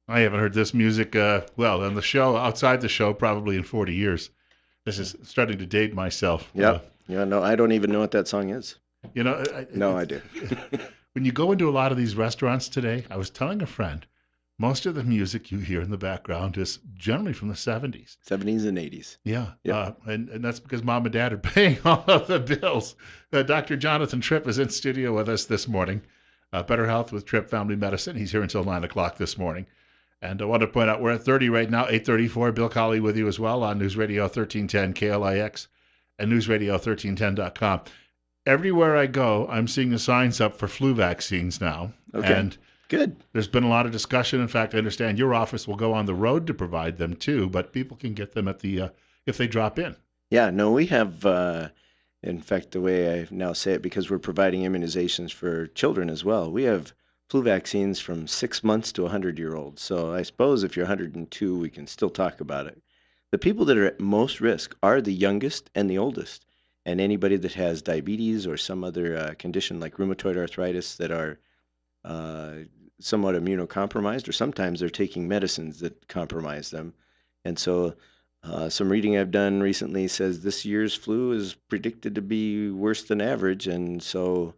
I haven't heard this music, well, on the show, outside the show, probably in 40 years. This Yeah. is starting to date myself. Yep. Yeah, no, I don't even know what that song is. You know, No idea. when you go into a lot of these restaurants today, I was telling a friend, most of the music you hear in the background is generally from the 70s. 70s and 80s. Yeah, Yep. and that's because mom and dad are paying all of the bills. Dr. Jonathan Tripp is in studio with us this morning. Better Health with Tripp Family Medicine. He's here until 9 o'clock this morning. And I want to point out we're at 30 right now, 8:34. Bill Colley with you as well on News Radio 1310 KLIX and newsradio1310.com. Everywhere I go, I'm seeing the signs up for flu vaccines now. Okay. And Good. there's been a lot of discussion. In fact, I understand your office will go on the road to provide them too, but people can get them at the if they drop in. Yeah, no, we have, in fact, the way I now say it, because we're providing immunizations for children as well, we have flu vaccines from 6 months to 100-year-olds. So I suppose if you're 102, we can still talk about it. The people that are at most risk are the youngest and the oldest, and anybody that has diabetes or some other condition like rheumatoid arthritis that are uh, somewhat immunocompromised, or sometimes they're taking medicines that compromise them. And so, some reading I've done recently says this year's flu is predicted to be worse than average, and so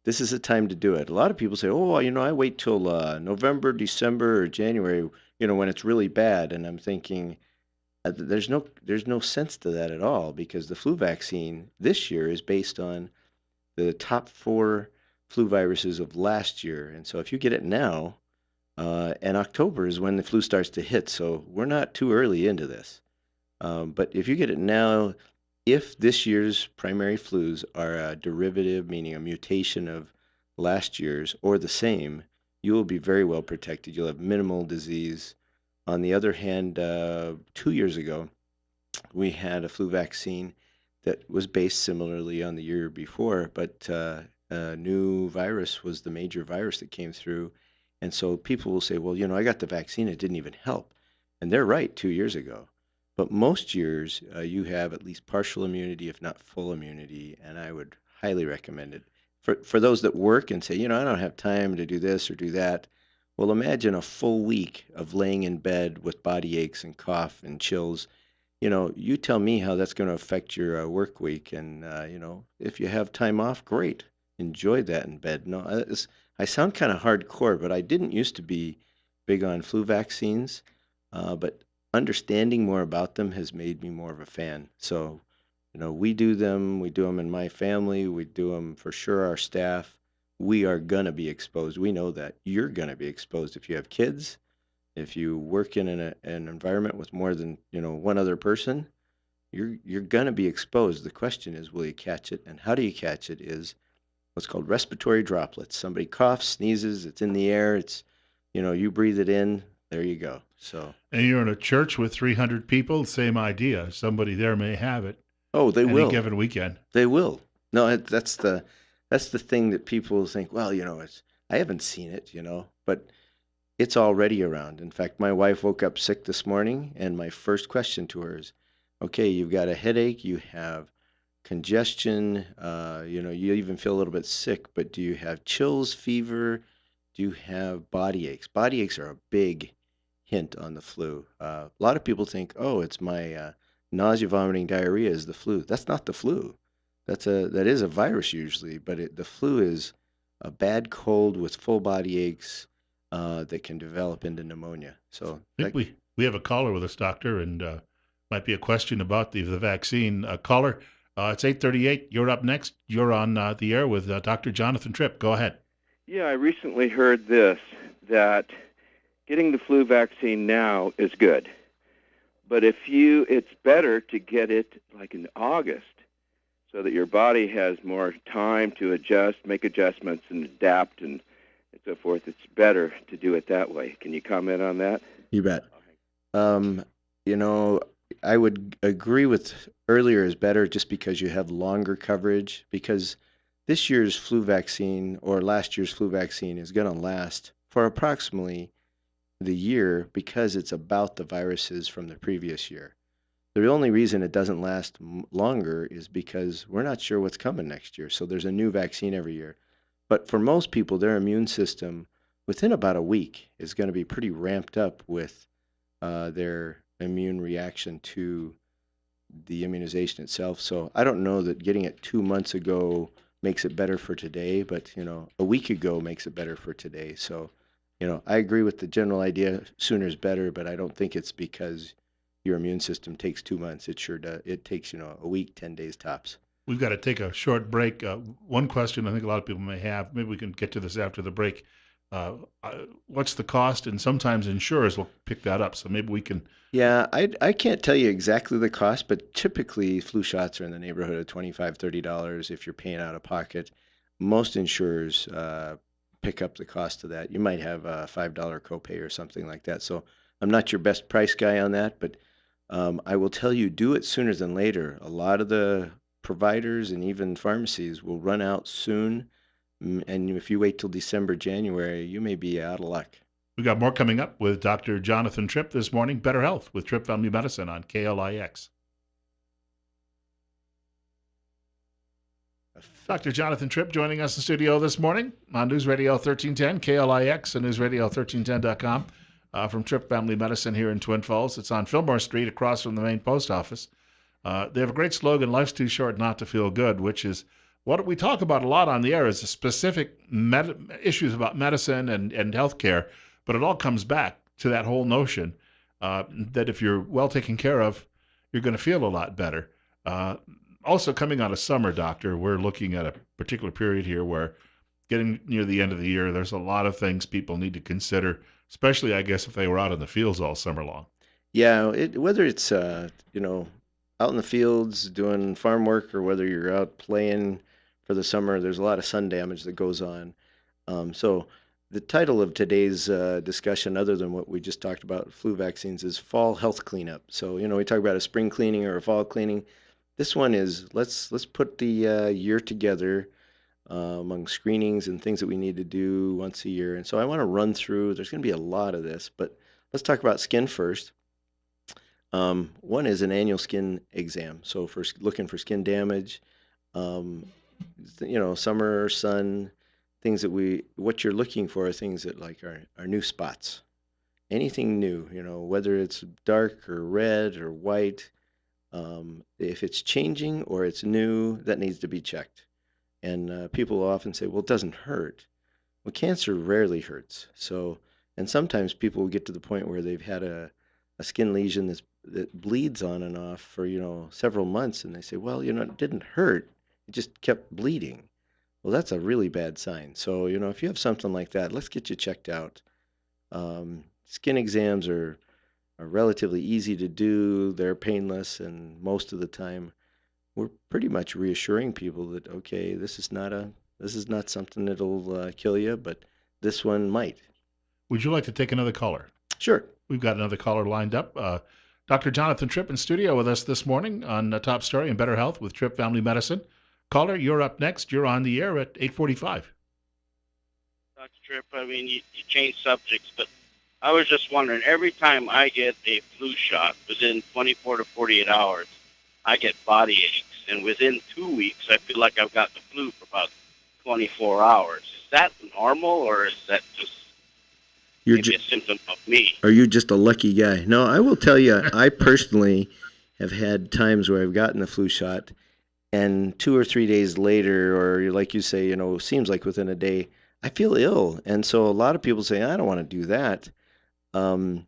this is a time to do it. A lot of people say, "Oh, I wait till November, December, or January, when it's really bad." And I'm thinking, there's no sense to that at all because the flu vaccine this year is based on the top four flu viruses of last year. And so if you get it now, and October is when the flu starts to hit, so we're not too early into this. But if you get it now, if this year's primary flus are a derivative, meaning a mutation of last year's, or the same, you will be very well protected. You'll have minimal disease. On the other hand, 2 years ago, we had a flu vaccine that was based similarly on the year before, but a new virus was the major virus that came through. And so people will say, well, I got the vaccine, it didn't even help. And they're right 2 years ago. But most years, you have at least partial immunity, if not full immunity, and I would highly recommend it. For those that work and say, I don't have time to do this or do that, well, imagine a full week of laying in bed with body aches and cough and chills. You tell me how that's going to affect your work week. And, if you have time off, great. Enjoy that in bed. No, I sound kind of hardcore, but I didn't used to be big on flu vaccines. But understanding more about them has made me more of a fan. So, we do them. We do them in my family. We do them for sure, our staff. We are going to be exposed. We know that. You're going to be exposed if you have kids, if you work in an environment with more than one other person, you're going to be exposed. The question is, will you catch it? And how do you catch it is what's called respiratory droplets. Somebody coughs, sneezes, it's in the air. It's you breathe it in. There you go. So, And you're in a church with 300 people, same idea. Somebody there may have it oh, they any will. given weekend. They will. No, that's the thing that people think. Well, it's I haven't seen it, but it's already around. In fact, my wife woke up sick this morning, and my first question to her is, okay, you've got a headache, you have congestion, you even feel a little bit sick, but do you have chills, fever? Do you have body aches? Body aches are a big hint on the flu. A lot of people think, oh, it's my nausea, vomiting, diarrhea is the flu. That's not the flu. That is a virus usually, but the flu is a bad cold with full body aches that can develop into pneumonia. So I think that, we have a caller with us, doctor, and might be a question about the vaccine. Caller, it's 8:38. You're up next. You're on the air with Dr. Jonathan Tripp. Go ahead. Yeah, I recently heard this, that getting the flu vaccine now is good. But it's better to get it like in August so that your body has more time to adjust, make adjustments and adapt and so forth. It's better to do it that way. Can you comment on that? you bet. Um, you know, I would agree with earlier is better just because you have longer coverage because this year's flu vaccine or last year's flu vaccine is going to last for approximately the year because it's about the viruses from the previous year. The only reason it doesn't last longer is because we're not sure what's coming next year. So there's a new vaccine every year. But for most people, their immune system within about a week is going to be pretty ramped up with their immune reaction to the immunization itself. So I don't know that getting it 2 months ago makes it better for today, but a week ago makes it better for today. So, I agree with the general idea, sooner is better, but I don't think it's because your immune system takes 2 months. It sure does. It takes, a week, 10 days tops. We've got to take a short break. One question I think a lot of people may have, maybe we can get to this after the break. What's the cost? And sometimes insurers will pick that up. So maybe we can. Yeah, I can't tell you exactly the cost, but typically flu shots are in the neighborhood of $25-$30 if you're paying out of pocket. Most insurers pick up the cost of that. You might have a $5 copay or something like that. So I'm not your best price guy on that, but I will tell you, do it sooner than later. A lot of the providers and even pharmacies will run out soon, and if you wait till December, January, you may be out of luck. We got more coming up with Dr. Jonathan Tripp this morning. Better Health with Tripp Family Medicine on KLIX. Dr. Jonathan Tripp joining us in studio this morning on News Radio 1310, KLIX, and NewsRadio1310.com from Tripp Family Medicine here in Twin Falls. It's on Fillmore Street across from the main post office. They have a great slogan, "Life's too short not to feel good," which is what we talk about a lot on the air is the specific issues about medicine and healthcare, but it all comes back to that whole notion that if you're well taken care of, you're going to feel a lot better. Also, coming out of summer, doctor, we're looking at a particular period here where getting near the end of the year, there's a lot of things people need to consider, especially, I guess, if they were out in the fields all summer long. Yeah, whether it's out in the fields doing farm work or whether you're out playing for the summer, there's a lot of sun damage that goes on. So the title of today's discussion, other than what we just talked about, flu vaccines, is Fall Health Cleanup. So, we talk about a spring cleaning or a fall cleaning. This one is let's put the year together among screenings and things that we need to do once a year. And so I want to run through, there's going to be a lot of this, but let's talk about skin first. One is an annual skin exam. So for looking for skin damage, um, summer, sun, things that what you're looking for are things that like are new spots. Anything new, whether it's dark or red or white, if it's changing or it's new, that needs to be checked. And people will often say, well, it doesn't hurt. Well, cancer rarely hurts. So, and sometimes people will get to the point where they've had a skin lesion that bleeds on and off for, several months. And they say, well, it didn't hurt. It just kept bleeding. Well, that's a really bad sign. So, if you have something like that, let's get you checked out. Skin exams are relatively easy to do. They're painless, and most of the time, we're pretty much reassuring people that okay, this is not something that'll kill you, but this one might. Would you like to take another caller? Sure. We've got another caller lined up. Dr. Jonathan Tripp in studio with us this morning on Top Story and Better Health with Tripp Family Medicine. Caller, you're up next. You're on the air at 8:45. Dr. Tripp, you changed subjects, but I was just wondering, every time I get a flu shot, within 24 to 48 hours, I get body aches. And within 2 weeks, I feel like I've got the flu for about 24 hours. Is that normal, or is that just maybe a symptom of me? Are you just a lucky guy? No, I will tell you, I personally have had times where I've gotten the flu shot, and 2 or 3 days later, or like you say, seems like within a day, I feel ill. And so a lot of people say, I don't want to do that. On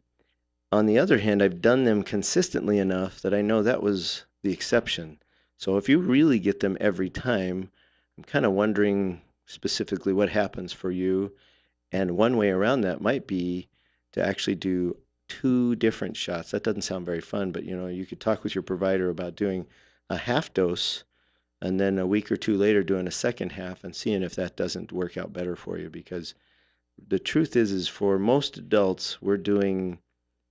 the other hand, I've done them consistently enough that I know that was the exception. So if you really get them every time, I'm kind of wondering specifically what happens for you. And one way around that might be to actually do 2 different shots. That doesn't sound very fun, but you could talk with your provider about doing a half dose and then a week or 2 later doing a second half and seeing if that doesn't work out better for you. Because the truth is for most adults, we're doing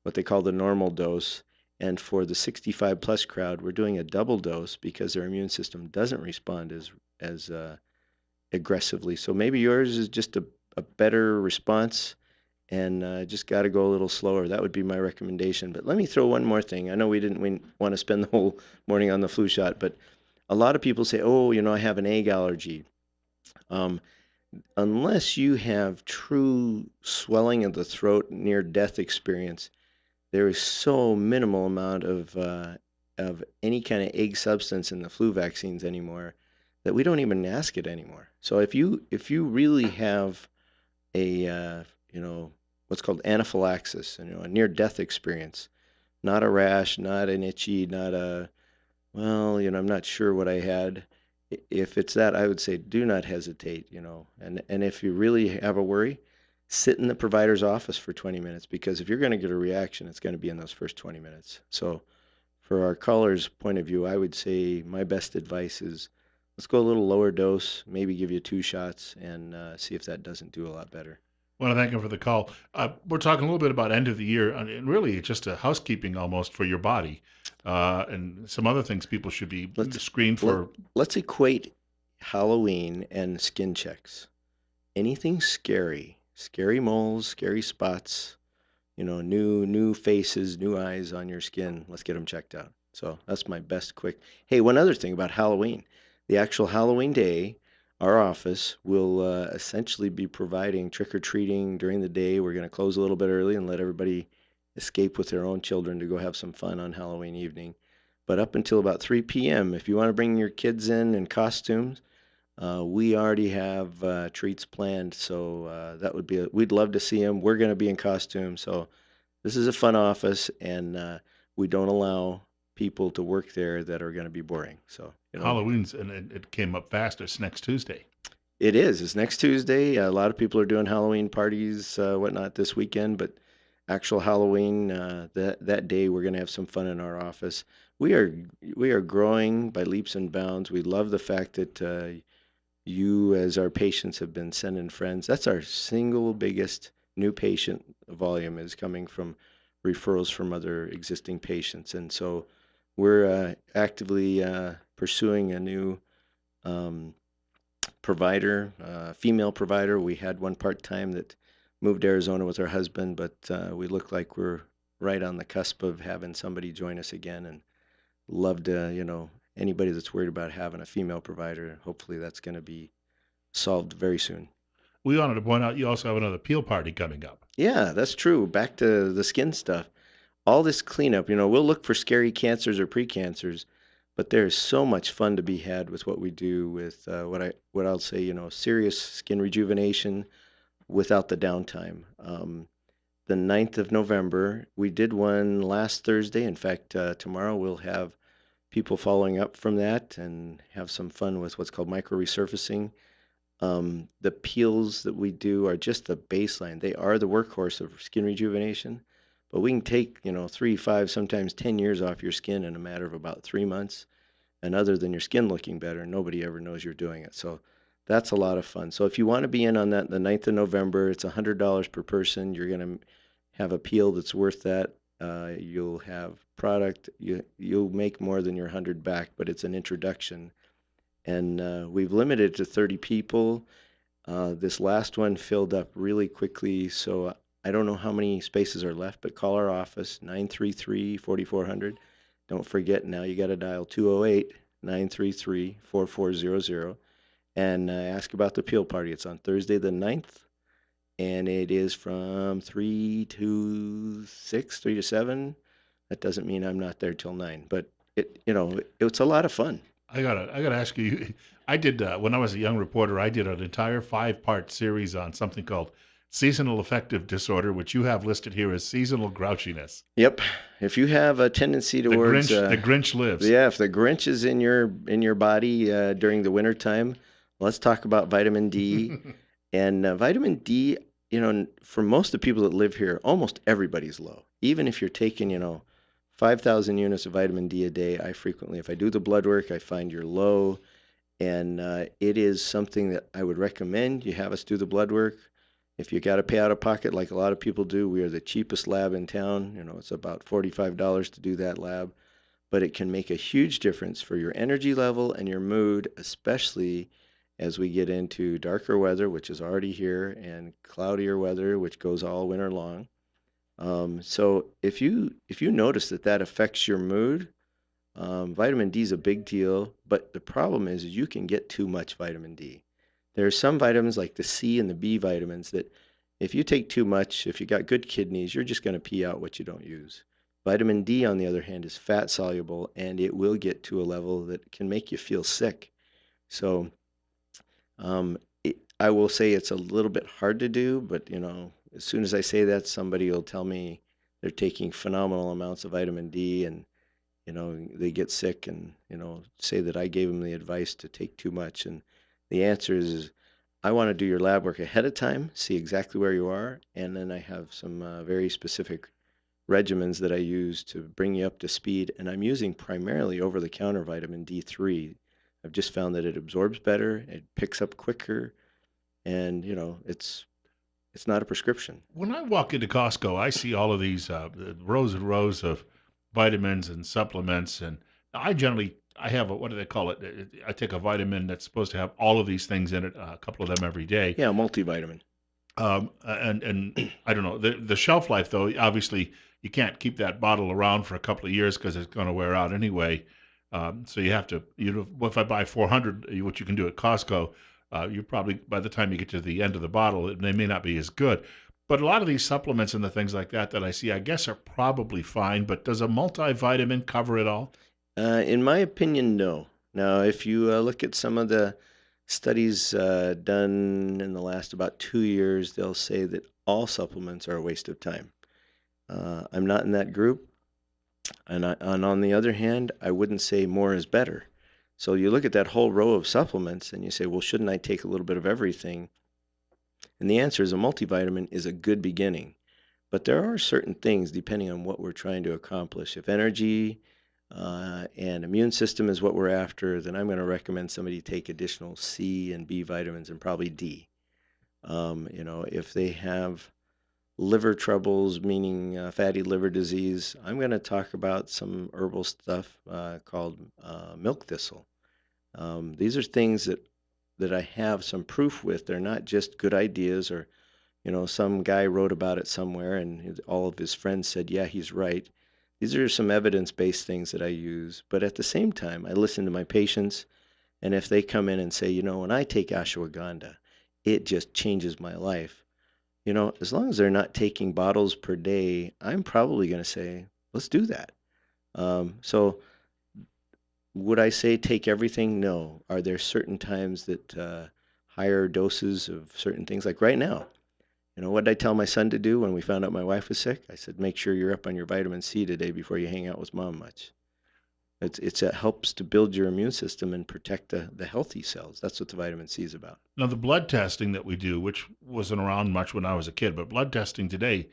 what they call the normal dose. And for the 65 plus crowd, we're doing a double dose because their immune system doesn't respond as aggressively. So maybe yours is just a better response and just got to go a little slower. That would be my recommendation. But let me throw one more thing. I know we want to spend the whole morning on the flu shot, but a lot of people say, oh, I have an egg allergy. unless you have true swelling of the throat, near death experience, there is so minimal amount of any kind of egg substance in the flu vaccines anymore that we don't even ask it anymore. So if you really have a you know what's called anaphylaxis, a near death experience, not a rash, not an itchy, not a well, I'm not sure what I had. If it's that, I would say do not hesitate, and if you really have a worry, sit in the provider's office for 20 minutes because if you're going to get a reaction, it's going to be in those first 20 minutes. So, for our caller's point of view, I would say my best advice is let's go a little lower dose, maybe give you 2 shots and see if that doesn't do a lot better. I want to thank him for the call. We're talking a little bit about end of the year, and really it's just a housekeeping almost for your body, and some other things people should be Let's screened let, for. let's equate Halloween and skin checks. Anything scary, scary moles, scary spots, new faces, new eyes on your skin. Let's get them checked out. So that's my best quick. Hey, one other thing about Halloween. The actual Halloween day, our office will essentially be providing trick or treating during the day. We're going to close a little bit early and let everybody escape with their own children to go have some fun on Halloween evening. But up until about 3 p.m., if you want to bring your kids in costumes, we already have treats planned, so that would be. We'd love to see them. We're going to be in costume, so this is a fun office, and we don't allow people to work there that are going to be boring. So Halloween's, and it came up fast. It's next Tuesday. it is. It's next Tuesday. A lot of people are doing Halloween parties, whatnot, this weekend, but actual Halloween that day, we're going to have some fun in our office. We are we are growing by leaps and bounds. We love the fact that you, as our patients, have been sending friends. That's our single biggest new patient volume is coming from referrals from other existing patients. And so we're actively pursuing a new um, provider, female provider. We had one part time that moved to Arizona with her husband, but we look like we're right on the cusp of having somebody join us again and love to, anybody that's worried about having a female provider, hopefully that's going to be solved very soon. We wanted to point out you also have another peel party coming up. Yeah, that's true. Back to the skin stuff. All this cleanup, we'll look for scary cancers or precancers, but there's so much fun to be had with what we do with what I'll say, serious skin rejuvenation without the downtime. The 9th of November, we did one last Thursday. In fact, tomorrow we'll have people following up from that and have some fun with what's called micro resurfacing. The peels that we do are just the baseline. They are the workhorse of skin rejuvenation, but we can take, 3, 5, sometimes 10 years off your skin in a matter of about 3 months. And other than your skin looking better, nobody ever knows you're doing it. So that's a lot of fun. So if you want to be in on that, the 9th of November, it's $100 per person. You're going to have a peel that's worth that. You'll have product. You'll make more than your 100 back, but it's an introduction, and we've limited it to 30 people. This last one filled up really quickly, so I don't know how many spaces are left, but call our office, 933-4400. Don't forget, now you got to dial 208-933-4400 and ask about the peel party. It's on Thursday the 9th, and it is from 3 to 6, 3 to 7. That doesn't mean I'm not there till 9, but it's a lot of fun. I gotta ask you. I did when I was a young reporter. I did an entire 5-part series on something called seasonal affective disorder, which you have listed here as seasonal grouchiness. Yep. If you have a tendency The towards, Grinch, the Grinch lives. yeah, if the Grinch is in your body during the winter time, let's talk about vitamin D. And vitamin D, for most of the people that live here, almost everybody's low. Even if you're taking, 5,000 units of vitamin D a day, if I do the blood work, I find you're low. And it is something that I would recommend you have us do the blood work. If you got to pay out of pocket, like a lot of people do, we are the cheapest lab in town. It's about $45 to do that lab, but it can make a huge difference for your energy level and your mood, especially as we get into darker weather, which is already here, and cloudier weather, which goes all winter long. So if you notice that affects your mood, vitamin D is a big deal, but the problem is you can get too much vitamin D. There's some vitamins like the C and the B vitamins that if you take too much, if you got good kidneys, you're just going to pee out what you don't use. Vitamin D, on the other hand, is fat soluble and it will get to a level that can make you feel sick. So I will say it's a little bit hard to do, but as soon as I say that, somebody will tell me they're taking phenomenal amounts of vitamin D and they get sick and say that I gave them the advice to take too much. And the answer is I want to do your lab work ahead of time, see exactly where you are, and then I have some very specific regimens that I use to bring you up to speed. And I'm using primarily over-the-counter vitamin D3. I've just found that it absorbs better, it picks up quicker, and it's not a prescription. When I walk into Costco, I see all of these rows and rows of vitamins and supplements, and I have what do they call it? I take a vitamin that's supposed to have all of these things in it, a couple of them every day. Yeah, multivitamin. And I don't know the shelf life though. Obviously, you can't keep that bottle around for a couple of years because it's going to wear out anyway. So you have to. If I buy 400, what you can do at Costco, you probably by the time you get to the end of the bottle, they may not be as good. But a lot of these supplements and the things like that I see, I guess, are probably fine. But does a multivitamin cover it all? In my opinion, no. Now, if you look at some of the studies done in the last about 2 years, they'll say that all supplements are a waste of time. I'm not in that group. And on the other hand, I wouldn't say more is better. So you look at that whole row of supplements and you say, well, shouldn't I take a little bit of everything? And the answer is a multivitamin is a good beginning. But there are certain things depending on what we're trying to accomplish. If energy and immune system is what we're after, then I'm going to recommend somebody take additional C and B vitamins and probably D. If they have liver troubles, meaning fatty liver disease, I'm going to talk about some herbal stuff called milk thistle. These are things that I have some proof with. They're not just good ideas or some guy wrote about it somewhere and all of his friends said, yeah, he's right. These are some evidence-based things that I use, but at the same time, I listen to my patients, and if they come in and say, when I take ashwagandha, it just changes my life. As long as they're not taking bottles per day, I'm probably going to say, let's do that. So would I say take everything? No. Are there certain times that higher doses of certain things, like right now, what did I tell my son to do when we found out my wife was sick? I said, make sure you're up on your vitamin C today before you hang out with mom much. It helps to build your immune system and protect the healthy cells. That's what the vitamin C is about. Now, the blood testing that we do, which wasn't around much when I was a kid, but blood testing today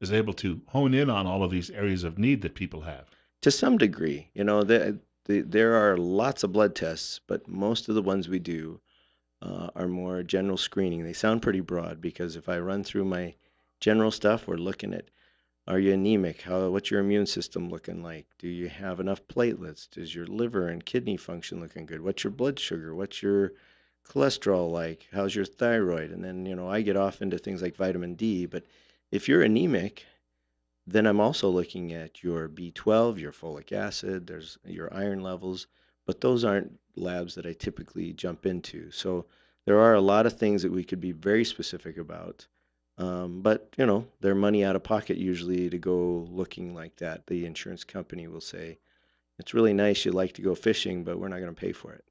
is able to hone in on all of these areas of need that people have. To some degree, there are lots of blood tests, but most of the ones we do are more general screening. They sound pretty broad because if I run through my general stuff, we're looking at, are you anemic? What's your immune system looking like? Do you have enough platelets? Does your liver and kidney function looking good? What's your blood sugar? What's your cholesterol like? How's your thyroid? And then, I get off into things like vitamin D, but if you're anemic, then I'm also looking at your B12, your folic acid, there's your iron levels, but those aren't labs that I typically jump into. So there are a lot of things that we could be very specific about. But, they're money out of pocket usually to go looking like that. The insurance company will say, it's really nice you like to go fishing, but we're not going to pay for it.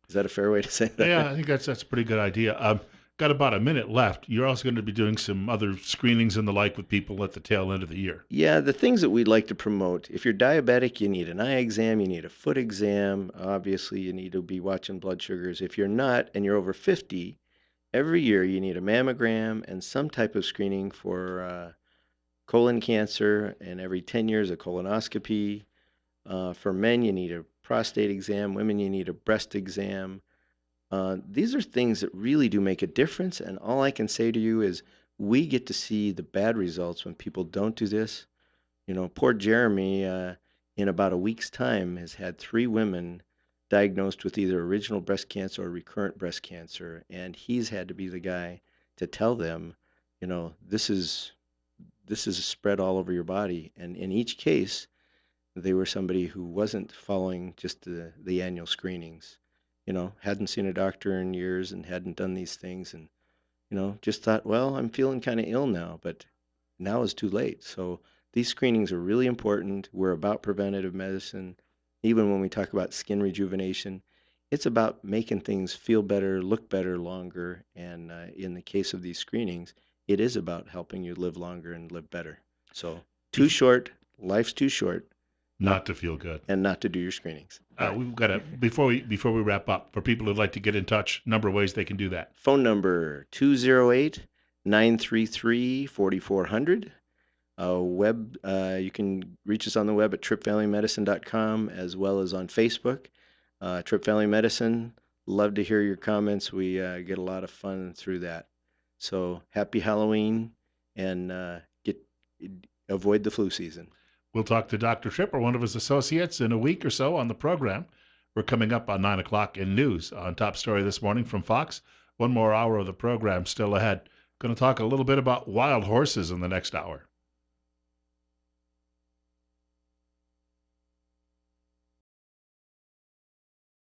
Is that a fair way to say Yeah, that? I think that's a pretty good idea. Got about a minute left. You're also going to be doing some other screenings and the like with people at the tail end of the year. Yeah, the things that we'd like to promote. If you're diabetic, you need an eye exam, you need a foot exam. Obviously, you need to be watching blood sugars. If you're not and you're over 50, every year you need a mammogram and some type of screening for colon cancer, and every 10 years a colonoscopy. For men, you need a prostate exam. Women, you need a breast exam. These are things that really do make a difference. And all I can say to you is we get to see the bad results when people don't do this. Poor Jeremy, in about a week's time, has had 3 women diagnosed with either original breast cancer or recurrent breast cancer. And he's had to be the guy to tell them, this is spread all over your body. And in each case, they were somebody who wasn't following just the annual screenings. hadn't seen a doctor in years and hadn't done these things, and just thought, well, I'm feeling kind of ill now, but now is too late. So these screenings are really important. We're about preventative medicine. Even when we talk about skin rejuvenation, it's about making things feel better, look better longer. And in the case of these screenings, it is about helping you live longer and live better. So too short, life's too short, Not to feel good. and not to do your screenings. All right. We've got to before we wrap up, for people who'd like to get in touch, number of ways they can do that. Phone number 208-933-4400. You can reach us on the web at trippfamilymedicine.com, as well as on Facebook. Tripp Family Medicine. Love to hear your comments. We get a lot of fun through that. So happy Halloween, and avoid the flu season. We'll talk to Dr. Tripp or one of his associates in a week or so on the program. We're coming up on 9 o'clock in news on Top Story this morning from Fox. One more hour of the program still ahead. Going to talk a little bit about wild horses in the next hour.